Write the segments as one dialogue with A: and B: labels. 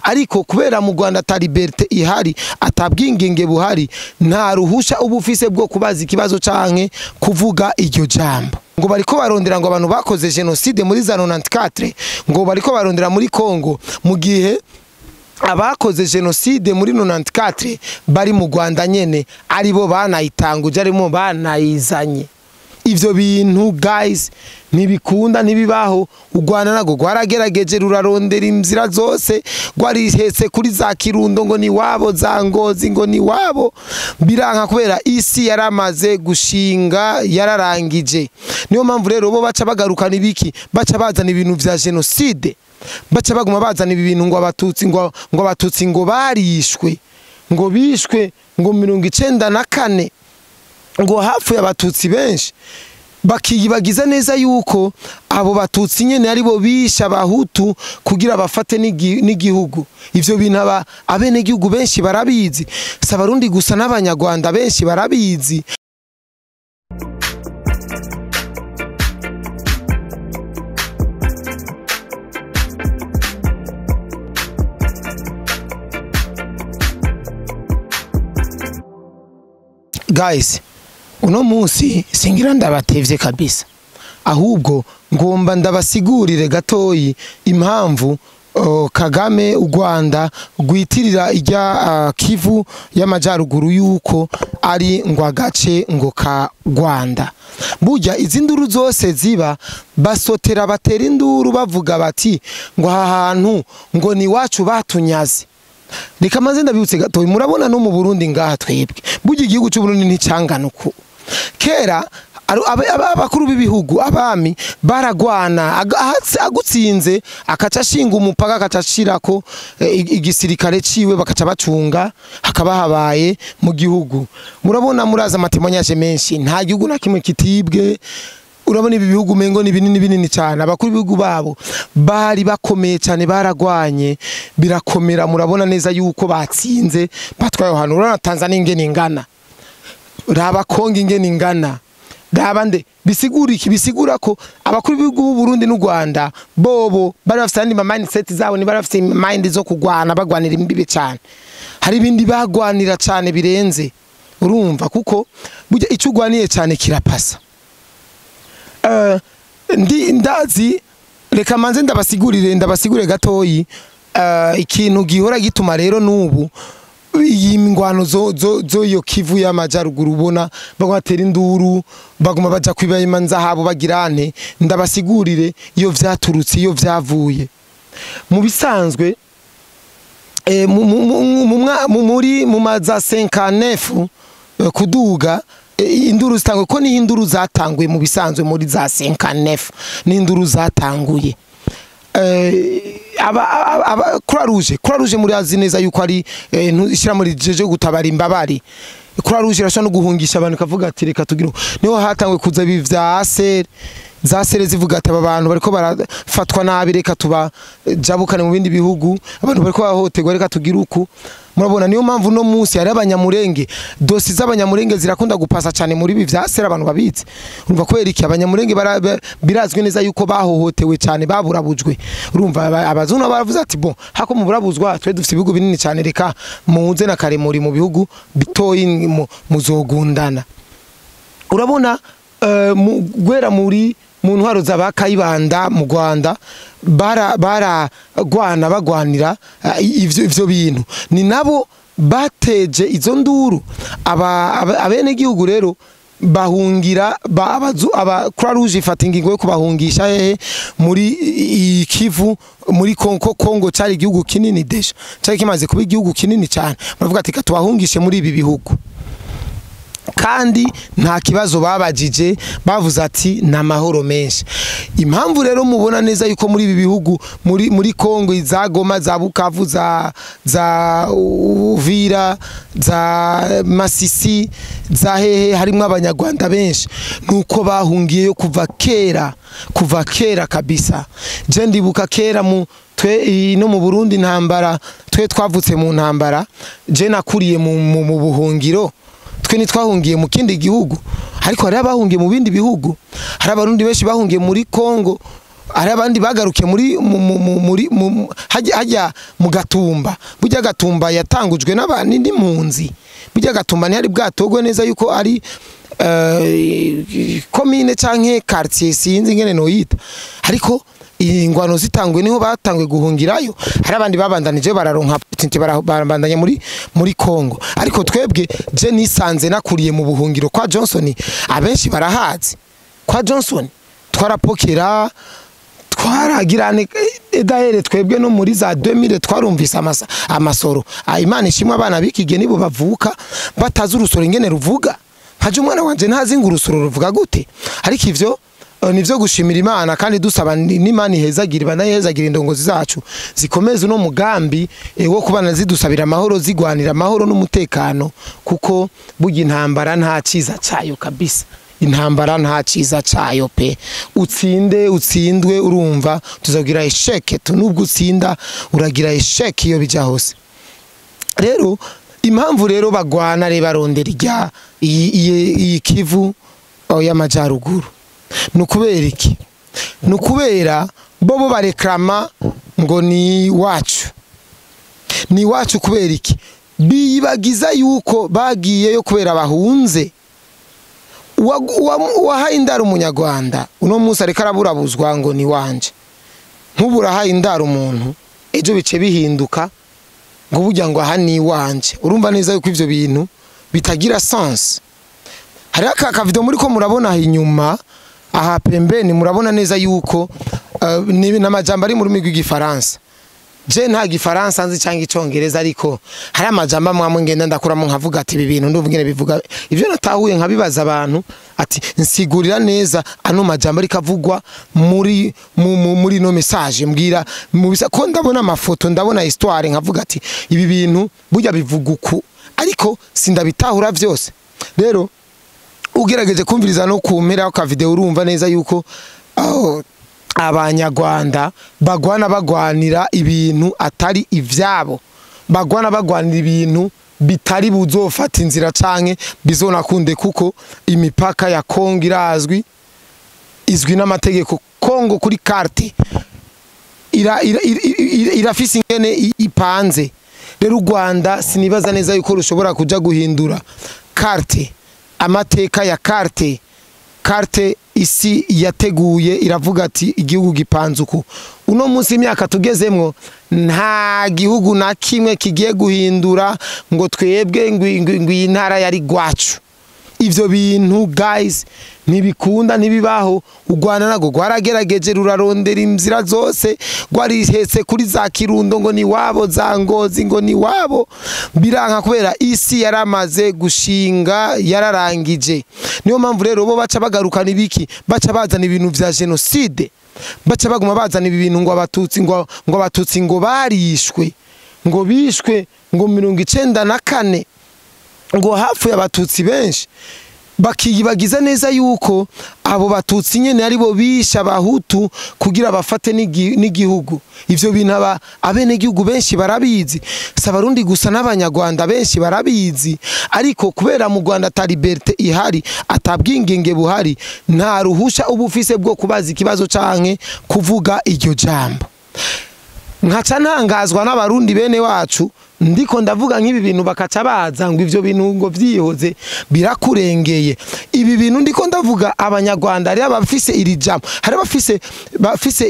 A: ariko kubera mu Rwanda ta liberté ihari atabwingenge buhari nta ruhusha ubufise bwo kubaza ikibazo canke kuvuga iryo jambo ngo bariko barondera ngo abantu bakoze genocide muri za 94 ngo bariko barondera muri Congo mu gihe abakoze genocide muri 94 bari mu Rwanda nyene aribo banayitanguje arimo banayizanye. Ivyo bintu guys nibikunda nibibaho. U Rwanda nago rwaragerageje rurarondera inzira zose rwarihetse kuri za Kirundo ngo ni wabo za Ngozi ngo ni wabo biranka kubera isi yaramaze gushinga yararangije. Niyo mpamvu rero bo baca bagarukana ibiki baca bazana ibintu vya genocide baca baguma bazana ibintu ngo abatutsi ngo barishwe ngo bishwe ngo 94 ngo hafu abatutsi benshi bakiyibagiza neza yuko abo batutsi nyene ari bo bisha abahutu kugira bafate n'igihugu. Ivyo bintu abene gihugu benshi barabizi, sabarundi gusa n'abanyarwanda benshi barabizi. Guys, uno munsi singira ndabatevye kabisa, ahubwo ngomba ndabasigurire gatoyi impamvu Kagame u Rwanda rwitirira ijya Kivu y'amajyaruguru yuko ari ngo agace ngo ka Rwanda. Burya izi nduru zose ziba basotera batera induru bavuga bati ngo aha hantu ngo ni wacu batunyaze. Reka maze ndabibutse gatoyi, murabona no mu Burundi ngaha twebwe burya igihugu cy'u Burundi nticangana uko kera abakuru b'ibihugu abami baragwana agutsinze akaca shinga umupaka akaca shirako igisirikare ciwe bakaca bacunga hakaba habaye mu gihugu. Murabona muraza amatemonyage menshi nta gihugu na kimwe kitibwe. Urabona ibi bihugu mengo ni binini cyane, abakuru b'ibihugu babo bari bakomeye cyane baragwanye birakomera. Murabona neza yuko batsinze batwaye hano. Urabona Tanzania ingene ingana, raba Kongo ingene ingana, raba nde bisigura iki? Bisigura ko abakuru b'ibihugu b'u Burundi n'u Rwanda bobo bari bafite andi mindset zabo, ni bari bafite mind zo kugwana bagwanira imbibe cyane. Hari ibindi bagwanira cyane birenze, urumva, kuko burya icyo ugwaniye cyane kirapasa. Ndazi reka manze ndabasigurire gatoyi ikintu gihora gituma rero nubu iyi ngwano zo yo Kivu y'amajyaruguru ubona bagwatera induru baguma baja kwibaya nzahabo bagirane. Ndabasigurire iyo vyaturutse iyo vyavuye mu bisanzwe mu maza 59 kuduga induru zitangwe ko ni induru zatanguye mu bisanzwe muri za 59 ni induru zatanguye. Croix Rouge muri azi neza yuko ari ishira muri jeje gutabara imbabari. Croix Rouge irashobora no guhungisha abantu kavuga ati reka tugire niho hatangwe kuza bivya za sere zivuga ati abantu bariko barafatwa nabi reka tuba jabukane mu bindi bihugu, abantu bariko bahotegwa reka tugire uku. Murabona niyo mpamvu no munsi ari abanyamurenge, dosi z'abanyamurenge zirakunda gupasa cyane muri ibi vyasera abantu babitse. Urumva kwera iki abanyamurenge birazwe neza yuko bahohotewe cyane baburabujwe. Urumva abazuna baravuze ati bo hako mu burabuzwa twe dufite ibihugu binini cyane reka muze na kare muri mu bihugu bitoyi muzogundana. Urabona gwera muri mu ntwaro z'abakayibanda mu Rwanda baragwana bagwanira ivyo bintu, ni nabo bateje izo nduru. Abene gihugu rero bahungira Croix Rouge ifata ingingo yo kubahungisha muri Kivu muri Kongo cari igihugu kinini desha cari kimaze kuba igihugu kinini cyane. Baravuga ati katubahungishe muri ibi bihugu, kandi nta kibazo babajije bavuze ati na mahoro menshi. Impamvu rero mubona neza yuko muri ibi bihugu muri Kongo za Goma za Bukavu za Uvira za Masisi za hehe harimo abanyarwanda benshi nuko bahungiye kuva kera kabisa. Je ndibuka kera twe no mu Burundi ntambara twe twavutse mu ntambara, je nakuriye mu buhungiro. Twe nitwahungiye mu kindi gihugu, ariko hari abahungiye mu bindi bihugu. Hari abarundi benshi bahungiye muri Kongo ari abandi bagaruke muri hajya mu Gatumba. Burya Gatumba yatangujwe n'abandi mpunzi. Burya Gatumba ntihari bwatogwe neza yuko ari commune canke quartier sinzi ngene no yita, ariko ingwano zitangwe niho batangwe guhungirayo. Hari abandi babandanije bararonka tinti barabandanya muri Kongo, ariko twebwe je nisanze nakuriye mu buhungiro kwa Johnson. Abenshi barahazi kwa Johnson, twarapokera twaragirane dahere twebwe no muri za 2000 twarumvise amasoro. Imana ishimwe abana bikige nibo bavuka batazi urusoro ingene ruvuga. Haje umwana wanje ntazi ngo urusoro ruvuga gute, ariko ivyo nivyo gushimira Imana kandi dusaba n'Imana ihezagire banayehezagire indongozi zacu zikomeze no mugambi wo kubana zidusabira amahoro, zigwanira amahoro n'umutekano, kuko burya intambara nta ciza cayo kabisa. Intambara nta ciza cayo pe. Utsindwe urumva tuzagira esheke, tunubwo utsinda uragira esheke iyo bija hose. Rero impamvu rero bagwana re barondera iyi Kivu y'amajyaruguru nukubera iki? Nukubera bobo bareklama ngo ni wacu kubera iki? Bibagiza yuko bagiyeyo kubera bahunze. Wahaye indaro umunyarwanda uno munsi ariko araburabuzwa ngo ni wanje. Nk'ubura haye indaro umuntu ejo bice bihinduka ngo burya ngo aha ni wanje. Urumva neza yuko ivyo bintu bitagira sens. Hari aka video muri ko murabona inyuma aha pembeni, murabona neza yuko ni n'amajambo ari mu rurimi rw'igifaransa. Je nta gifaransa nzi cyangwa icongereza, ariko hari amajambo amwe ngenda ndakuramo nkavuga ati ibi bintu ndumva ngene bivuga. Ivyo natahuye nkabibaza abantu ati nsigurira neza ano majambo ari kavugwa muri no message mbwira mubisa ko ndabona amafoto, ndabona histoire, nkavuga ati ibi bintu burya bivuga uku, ariko sindabitahura vyose. Rero ugerageje kumviriza no kumpera ka video urumva neza yuko Abanyarwanda bagwanira ibintu atari ivyabo, bagwanira ibintu bitari buzofata inzira canke bizonakunde, kuko imipaka ya Kongo izwi n'amategeko. Kongo kuri carte irafise ingene ipanze. Rero u Rwanda sinibaza neza yuko rushobora kuja guhindura carte, amateka ya carte isi yateguye iravuga ati igihugu gipanze uku. Uno munsi imyaka tugezemwo nta gihugu na kimwe kigiye guhindura ngo twebwe ngw'intara yari gwacu. Ivyo bintu guys ntibikunda, ntibibaho. U Rwanda nago rwaragerageje rurarondera inzira zose, rwarihetse kuri za Kirundo ngo ni wabo, za Ngozi ngo ni wabo, biranka kubera isi yaramaze gushinga yararangije. Niyo mpamvu rero bo baca bagarukana ibiki, baca bazana ibintu vya genocide, baca baguma bazana ibintu ngo abatutsi ngo barishwe, ngo bishwe ngo 94 ngo hafu y'abatutsi benshi. Bakiyibagiza neza yuko abo batutsi nyene ari bo bisha abahutu kugira bafate n'igihugu. Ivyo bintu abene gihugu benshi barabizi, s'abarundi gusa n'abanyarwanda benshi barabizi, ariko kubera mu Rwanda ata liberté ihari, atabwingenge buhari, nta ruhusha ubufise bwo kubaza ikibazo canke kuvuga iryo jambo. Nkaca ntangazwa n'abarundi bene wacu ndiko ndavuga nk'ibi bintu bakaca baza ngo ivyo bintu ngo vyihoze birakurengeye. Ibi bintu ndiko ndavuga Abanyarwanda ari abafise iri jambo, hari bafise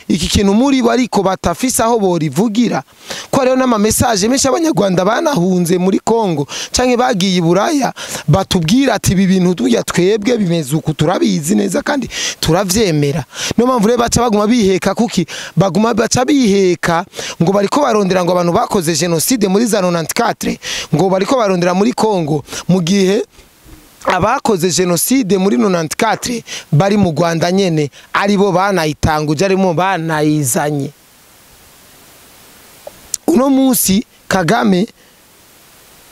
A: iki kintu muri bo ariko batafise aho borivugira. Ko rero n'ama message menshi Abanyarwanda banahunze muri Kongo canke bagiye Buraya batubwira ati ibi bintu tuya twebwe bimeze uku, turabizi neza kandi turavyemera. Niyo mpamvu rero baca baguma biheka kuki, baguma baca biheka ngo bariko barondera ngo abantu bakoze genocide muri za 94 ngo bariko barondera muri Kongo, mu gihe abakoze genocide muri 94 bari mu Rwanda nyene aribo banayitanguje, arimo banayizanye. Uno munsi Kagame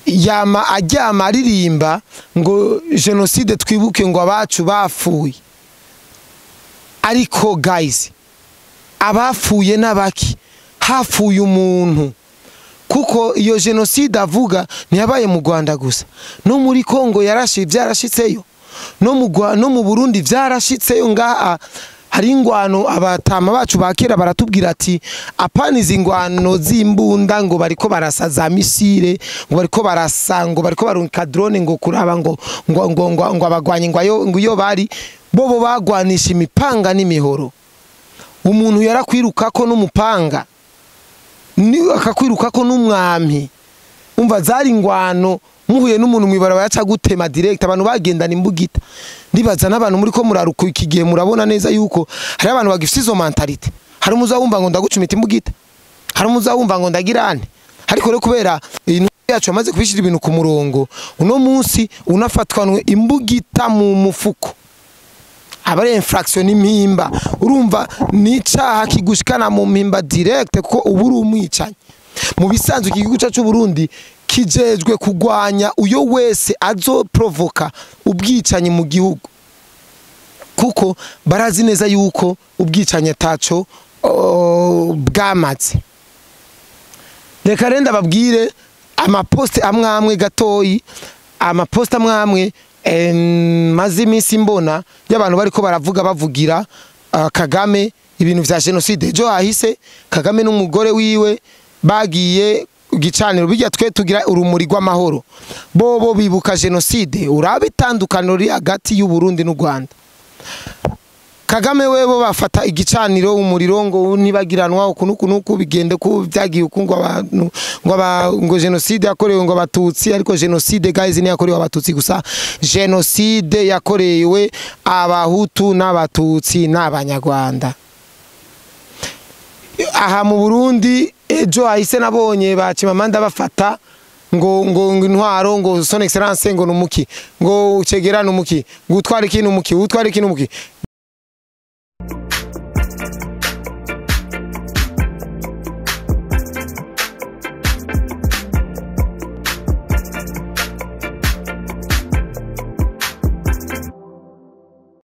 A: yama ajyama aririmba ngo genocide twibuke ngo abacu bafuye. Ariko guys, abafuye nabaki? Hafuye umuntu. Kuko iyo genocide avuga ntiyabaye mu Rwanda gusa, no muri Kongo byarashitseyo, no mu Burundi byarashitseyo. Ngaha hari ingwano abatama bacu bakera baratubwira ati apana izi ngwano z'imbunda ngo bariko barasaza misile ngo bariko barasa ngo bariko barunka drone ngo kuraba ngo abagwanyi ngo yo bari bobo bagwanisha imipanga n'imihoro. Umuntu yarakwirukako n'umupanga ni akakwirukako n'umwami. Umva zari ingwano muhuye n'umuntu mwibara yaca gutema direct abantu bagendana imbugita. Ndibaza n'abantu muri ko muraruka iki gihe murabona neza yuko hari abantu bagifite izo mentality. Hari umuzawumva ngo ndagucumita imbugita, hari umuzawumva ngo ndagirane. Ariko rero kubera ibintu yacu amaze kubishira ibintu ku murongo, uno munsi unafatwanwe imbugita mu mufuko abare infraction impimba, urumva ni cyaha kigushikana mu mpimba direct ko uburi umwicanye. Mu bisanzwe igihugu cyacu Burundi kijejwe kugwanya uyo wese azo provoka ubwicanyi mu gihugu, kuko barazi neza yuko ubwicanyi taco bwamaze. Reka renda babwire amaposte amwe gatoyi, amaposte amwe maze iminsi mbona y'abantu bariko bavugira Kagame ibintu vya genocide. Jo ahise Kagame n'umugore wiwe bagiye gicaniro bijya twe tugira urumuri rw'amahoro, bobo bibuka genocide. Urabitandukaniro ri hagati y'u Burundi n'u Rwanda. Kagame webo bafata igicaniro umuriro ngo nibagiranwa ukunuku bigende ku byagiye ukungwa abantu ngo genocide yakorewe ngo abatutsi, ariko genocide guys ni yakorewe abatutsi gusa. Genocide yakorewe abahutu n'abatutsi n'abanyarwanda. Aha mu Burundi ejo ahise nabonye bacimamanda bafata ngo intwaro ngo son excellence ngo numuki ngo cegerana umuki ngo utwara ikintu umuki utwara ikintu umuki.